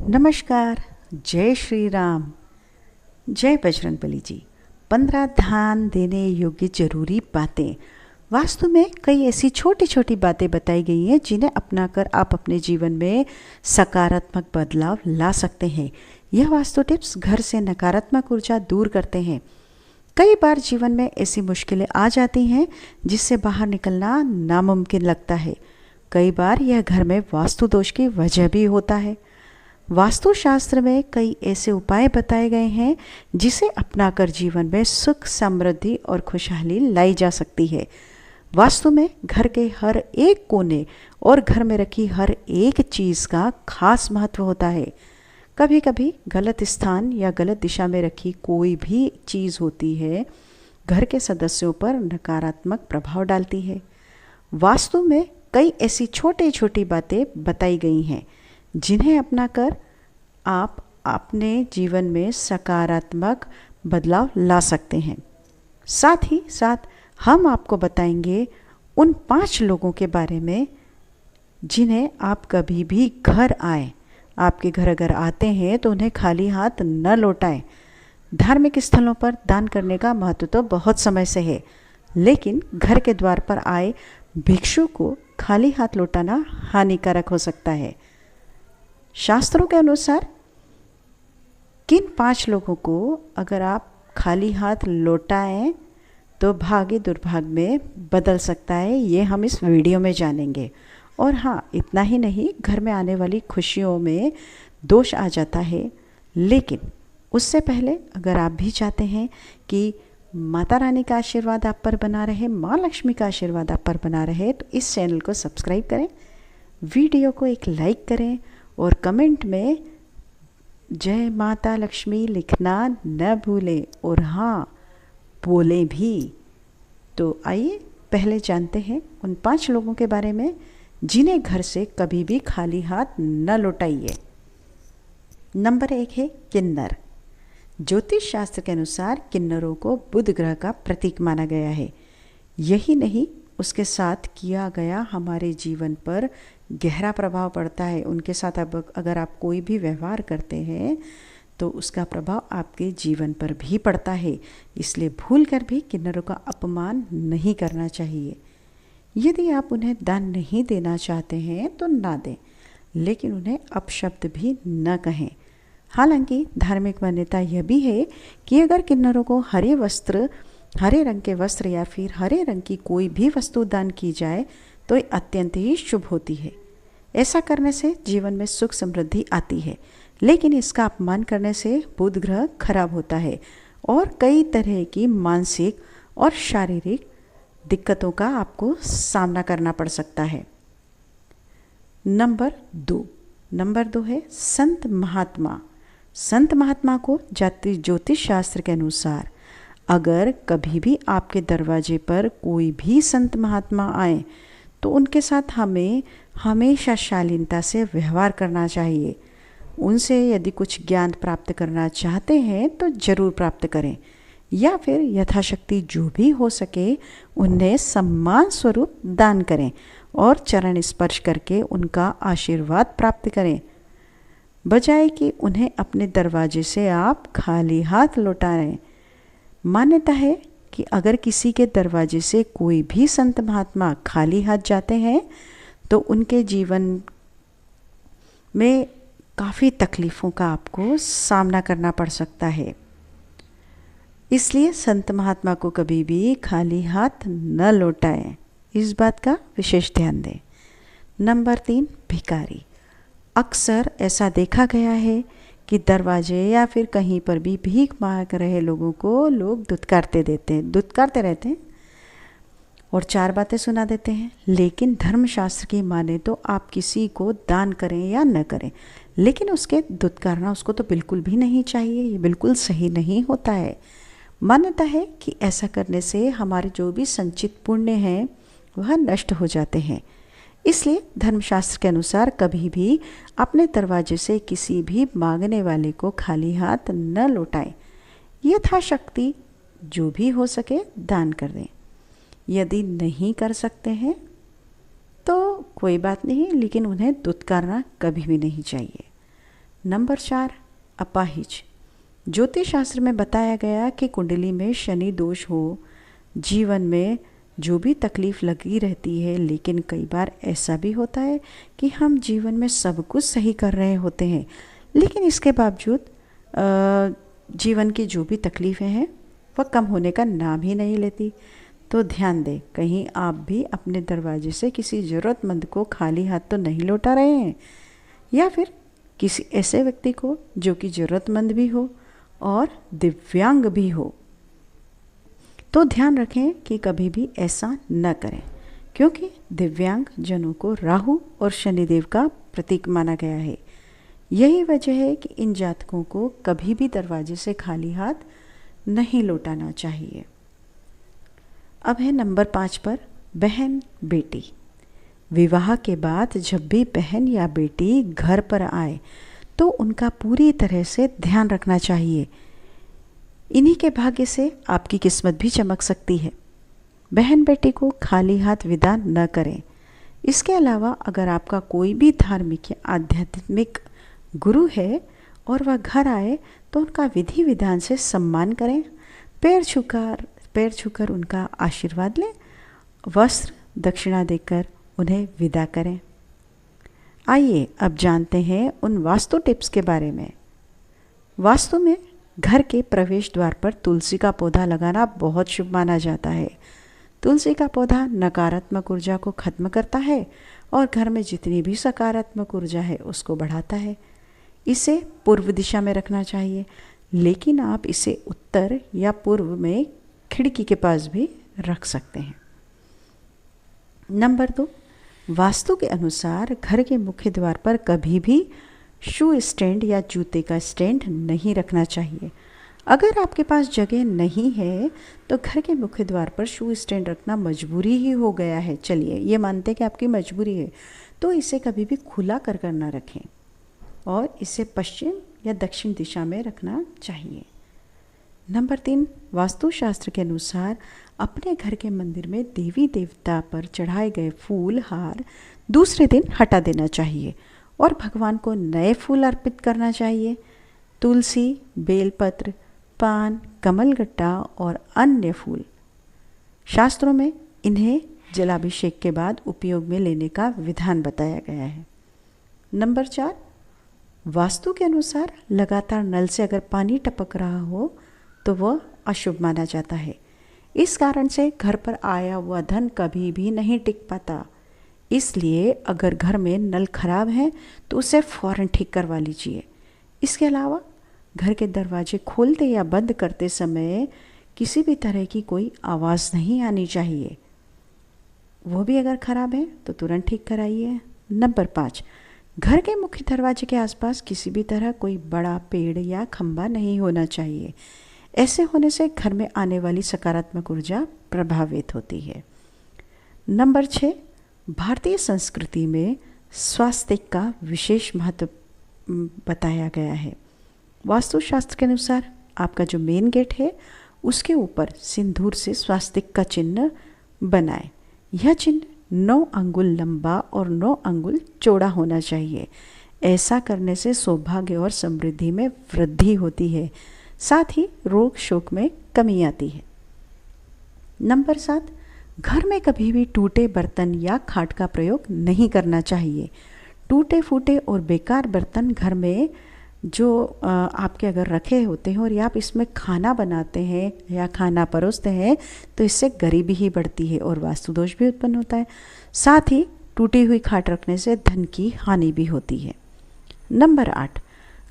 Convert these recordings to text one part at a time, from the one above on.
नमस्कार। जय श्री राम। जय बजरंगबली जी। 15 ध्यान देने योग्य जरूरी बातें। वास्तु में कई ऐसी छोटी छोटी बातें बताई गई हैं जिन्हें अपनाकर आप अपने जीवन में सकारात्मक बदलाव ला सकते हैं। यह वास्तु टिप्स घर से नकारात्मक ऊर्जा दूर करते हैं। कई बार जीवन में ऐसी मुश्किलें आ जाती हैं जिससे बाहर निकलना नामुमकिन लगता है। कई बार यह घर में वास्तु दोष की वजह भी होता है। वास्तुशास्त्र में कई ऐसे उपाय बताए गए हैं जिसे अपनाकर जीवन में सुख, समृद्धि और खुशहाली लाई जा सकती है। वास्तु में घर के हर एक कोने और घर में रखी हर एक चीज़ का खास महत्व होता है। कभी कभी गलत स्थान या गलत दिशा में रखी कोई भी चीज़ होती है घर के सदस्यों पर नकारात्मक प्रभाव डालती है। वास्तु में कई ऐसी छोटी छोटी बातें बताई गई हैं जिन्हें अपनाकर आप अपने जीवन में सकारात्मक बदलाव ला सकते हैं। साथ ही साथ हम आपको बताएंगे उन 5 लोगों के बारे में जिन्हें आप कभी भी घर आए, आपके घर अगर आते हैं तो उन्हें खाली हाथ न लौटाएं। धार्मिक स्थलों पर दान करने का महत्व तो बहुत समय से है, लेकिन घर के द्वार पर आए भिक्षु को खाली हाथ लौटाना हानिकारक हो सकता है। शास्त्रों के अनुसार किन 5 लोगों को अगर आप खाली हाथ लौटाएं तो भाग्य दुर्भाग्य में बदल सकता है, ये हम इस वीडियो में जानेंगे। और हाँ, इतना ही नहीं, घर में आने वाली खुशियों में दोष आ जाता है। लेकिन उससे पहले अगर आप भी चाहते हैं कि माता रानी का आशीर्वाद आप पर बना रहे, माँ लक्ष्मी का आशीर्वाद आप पर बना रहे, तो इस चैनल को सब्सक्राइब करें, वीडियो को एक लाइक करें और कमेंट में जय माता लक्ष्मी लिखना न भूलें और हाँ बोलें भी। तो आइए पहले जानते हैं उन 5 लोगों के बारे में जिन्हें घर से कभी भी खाली हाथ न लौटाइए। नंबर 1 है किन्नर। ज्योतिष शास्त्र के अनुसार किन्नरों को बुध ग्रह का प्रतीक माना गया है। यही नहीं, उसके साथ किया गया हमारे जीवन पर गहरा प्रभाव पड़ता है। उनके साथ अब अगर आप कोई भी व्यवहार करते हैं तो उसका प्रभाव आपके जीवन पर भी पड़ता है। इसलिए भूल कर भी किन्नरों का अपमान नहीं करना चाहिए। यदि आप उन्हें दान नहीं देना चाहते हैं तो ना दें, लेकिन उन्हें अपशब्द भी न कहें। हालांकि धार्मिक मान्यता यह भी है कि अगर किन्नरों को हरे रंग के वस्त्र या फिर हरे रंग की कोई भी वस्तु दान की जाए तो ये अत्यंत ही शुभ होती है। ऐसा करने से जीवन में सुख समृद्धि आती है, लेकिन इसका अपमान करने से बुध ग्रह खराब होता है और कई तरह की मानसिक और शारीरिक दिक्कतों का आपको सामना करना पड़ सकता है। नंबर 2 है संत महात्मा। संत महात्मा को ज्योतिष शास्त्र के अनुसार अगर कभी भी आपके दरवाजे पर कोई भी संत महात्मा आए तो उनके साथ हमें हमेशा शालीनता से व्यवहार करना चाहिए। उनसे यदि कुछ ज्ञान प्राप्त करना चाहते हैं तो जरूर प्राप्त करें, या फिर यथाशक्ति जो भी हो सके उन्हें सम्मान स्वरूप दान करें और चरण स्पर्श करके उनका आशीर्वाद प्राप्त करें, बजाय कि उन्हें अपने दरवाजे से आप खाली हाथ लौटाएं। मान्यता है कि अगर किसी के दरवाजे से कोई भी संत महात्मा खाली हाथ जाते हैं तो उनके जीवन में काफ़ी तकलीफ़ों का आपको सामना करना पड़ सकता है। इसलिए संत महात्मा को कभी भी खाली हाथ न लौटाएं, इस बात का विशेष ध्यान दें। नंबर 3 भिखारी। अक्सर ऐसा देखा गया है कि दरवाजे या फिर कहीं पर भी भीख मांग रहे लोगों को लोग दुत्कारते रहते हैं और 4 बातें सुना देते हैं। लेकिन धर्मशास्त्र की माने तो आप किसी को दान करें या न करें, लेकिन उसके दुत्कारना उसको तो बिल्कुल भी नहीं चाहिए। ये बिल्कुल सही नहीं होता है। मान्यता है कि ऐसा करने से हमारे जो भी संचित पुण्य हैं वह नष्ट हो जाते हैं। इसलिए धर्मशास्त्र के अनुसार कभी भी अपने दरवाजे से किसी भी मांगने वाले को खाली हाथ न लौटाएं। यथाशक्ति जो भी हो सके दान कर दें। यदि नहीं कर सकते हैं तो कोई बात नहीं, लेकिन उन्हें दुत्कारना कभी भी नहीं चाहिए। नंबर 4, अपाहिज। ज्योतिष शास्त्र में बताया गया कि कुंडली में शनि दोष हो, जीवन में जो भी तकलीफ लगी रहती है, लेकिन कई बार ऐसा भी होता है कि हम जीवन में सब कुछ सही कर रहे होते हैं, लेकिन इसके बावजूद जीवन की जो भी तकलीफ़ें हैं वह कम होने का नाम ही नहीं लेती। तो ध्यान दें, कहीं आप भी अपने दरवाजे से किसी ज़रूरतमंद को खाली हाथ तो नहीं लौटा रहे हैं, या फिर किसी ऐसे व्यक्ति को जो कि ज़रूरतमंद भी हो और दिव्यांग भी हो। तो ध्यान रखें कि कभी भी ऐसा न करें, क्योंकि दिव्यांग जनों को राहु और शनिदेव का प्रतीक माना गया है। यही वजह है कि इन जातकों को कभी भी दरवाजे से खाली हाथ नहीं लौटाना चाहिए। अब है नंबर 5 पर बहन बेटी। विवाह के बाद जब भी बहन या बेटी घर पर आए तो उनका पूरी तरह से ध्यान रखना चाहिए। इन्हीं के भाग्य से आपकी किस्मत भी चमक सकती है। बहन बेटी को खाली हाथ विदा न करें। इसके अलावा अगर आपका कोई भी धार्मिक या आध्यात्मिक गुरु है और वह घर आए तो उनका विधि विधान से सम्मान करें, पैर छूकर उनका आशीर्वाद लें, वस्त्र दक्षिणा देकर उन्हें विदा करें। आइए अब जानते हैं उन वास्तु टिप्स के बारे में। वास्तु में घर के प्रवेश द्वार पर तुलसी का पौधा लगाना बहुत शुभ माना जाता है। तुलसी का पौधा नकारात्मक ऊर्जा को खत्म करता है और घर में जितनी भी सकारात्मक ऊर्जा है उसको बढ़ाता है। इसे पूर्व दिशा में रखना चाहिए, लेकिन आप इसे उत्तर या पूर्व में खिड़की के पास भी रख सकते हैं। नंबर 2, वास्तु के अनुसार घर के मुख्य द्वार पर कभी भी शू स्टैंड या जूते का स्टैंड नहीं रखना चाहिए। अगर आपके पास जगह नहीं है तो घर के मुख्य द्वार पर शू स्टैंड रखना मजबूरी ही हो गया है। चलिए ये मानते हैं कि आपकी मजबूरी है, तो इसे कभी भी खुला कर ना रखें और इसे पश्चिम या दक्षिण दिशा में रखना चाहिए। नंबर 3, वास्तुशास्त्र के अनुसार अपने घर के मंदिर में देवी देवता पर चढ़ाए गए फूल हार दूसरे दिन हटा देना चाहिए और भगवान को नए फूल अर्पित करना चाहिए। तुलसी, बेलपत्र, पान, कमलगट्टा और अन्य फूल, शास्त्रों में इन्हें जलाभिषेक के बाद उपयोग में लेने का विधान बताया गया है। नंबर 4, वास्तु के अनुसार लगातार नल से अगर पानी टपक रहा हो तो वह अशुभ माना जाता है। इस कारण से घर पर आया हुआ धन कभी भी नहीं टिक पाता। इसलिए अगर घर में नल खराब है तो उसे फौरन ठीक करवा लीजिए। इसके अलावा घर के दरवाजे खोलते या बंद करते समय किसी भी तरह की कोई आवाज़ नहीं आनी चाहिए। वो भी अगर खराब है तो तुरंत ठीक कराइए। नंबर 5, घर के मुख्य दरवाजे के आसपास किसी भी तरह कोई बड़ा पेड़ या खंभा नहीं होना चाहिए। ऐसे होने से घर में आने वाली सकारात्मक ऊर्जा प्रभावित होती है। नंबर 6, भारतीय संस्कृति में स्वास्तिक का विशेष महत्व बताया गया है। वास्तुशास्त्र के अनुसार आपका जो मेन गेट है उसके ऊपर सिंदूर से स्वास्तिक का चिन्ह बनाएं। यह चिन्ह 9 अंगुल लंबा और 9 अंगुल चौड़ा होना चाहिए। ऐसा करने से सौभाग्य और समृद्धि में वृद्धि होती है, साथ ही रोग शोक में कमी आती है। नंबर 7, घर में कभी भी टूटे बर्तन या खाट का प्रयोग नहीं करना चाहिए। टूटे फूटे और बेकार बर्तन घर में जो आपके अगर रखे होते हैं और आप इसमें खाना बनाते हैं या खाना परोसते हैं तो इससे गरीबी ही बढ़ती है और वास्तु दोष भी उत्पन्न होता है। साथ ही टूटी हुई खाट रखने से धन की हानि भी होती है। नंबर 8,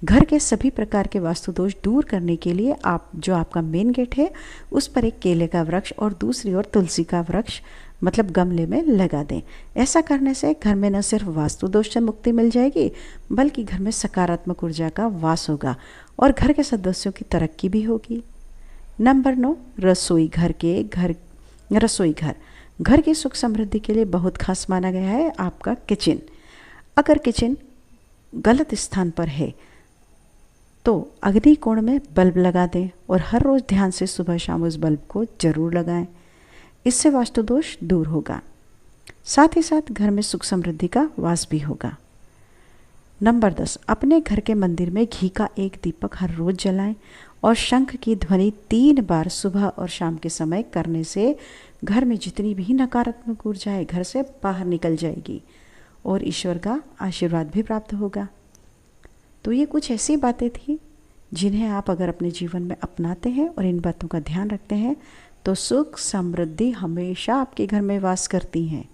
घर के सभी प्रकार के वास्तु दोष दूर करने के लिए आप जो आपका मेन गेट है उस पर एक केले का वृक्ष और दूसरी ओर तुलसी का वृक्ष मतलब गमले में लगा दें। ऐसा करने से घर में न सिर्फ वास्तु दोष से मुक्ति मिल जाएगी बल्कि घर में सकारात्मक ऊर्जा का वास होगा और घर के सदस्यों की तरक्की भी होगी। नंबर 9, रसोई घर घर की सुख समृद्धि के लिए बहुत खास माना गया है आपका किचन। अगर किचन गलत स्थान पर है तो अग्नि कोण में बल्ब लगा दें और हर रोज़ ध्यान से सुबह शाम उस बल्ब को जरूर लगाएं। इससे वास्तु दोष दूर होगा, साथ ही साथ घर में सुख समृद्धि का वास भी होगा। नंबर 10, अपने घर के मंदिर में घी का एक दीपक हर रोज जलाएं और शंख की ध्वनि 3 बार सुबह और शाम के समय करने से घर में जितनी भी नकारात्मक ऊर्जा है घर से बाहर निकल जाएगी और ईश्वर का आशीर्वाद भी प्राप्त होगा। तो ये कुछ ऐसी बातें थी जिन्हें आप अगर अपने जीवन में अपनाते हैं और इन बातों का ध्यान रखते हैं तो सुख समृद्धि हमेशा आपके घर में वास करती हैं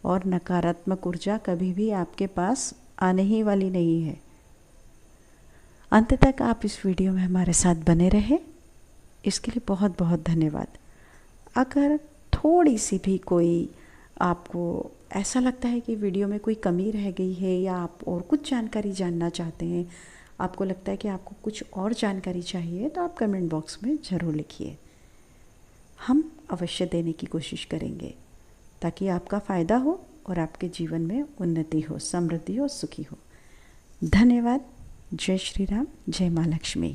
और नकारात्मक ऊर्जा कभी भी आपके पास आने ही वाली नहीं है। अंत तक आप इस वीडियो में हमारे साथ बने रहे, इसके लिए बहुत बहुत धन्यवाद। अगर थोड़ी सी भी कोई आपको ऐसा लगता है कि वीडियो में कोई कमी रह गई है या आप और कुछ जानकारी जानना चाहते हैं, आपको लगता है कि आपको कुछ और जानकारी चाहिए, तो आप कमेंट बॉक्स में ज़रूर लिखिए। हम अवश्य देने की कोशिश करेंगे ताकि आपका फ़ायदा हो और आपके जीवन में उन्नति हो, समृद्धि हो, सुखी हो। धन्यवाद। जय श्री राम, जय माँ लक्ष्मी।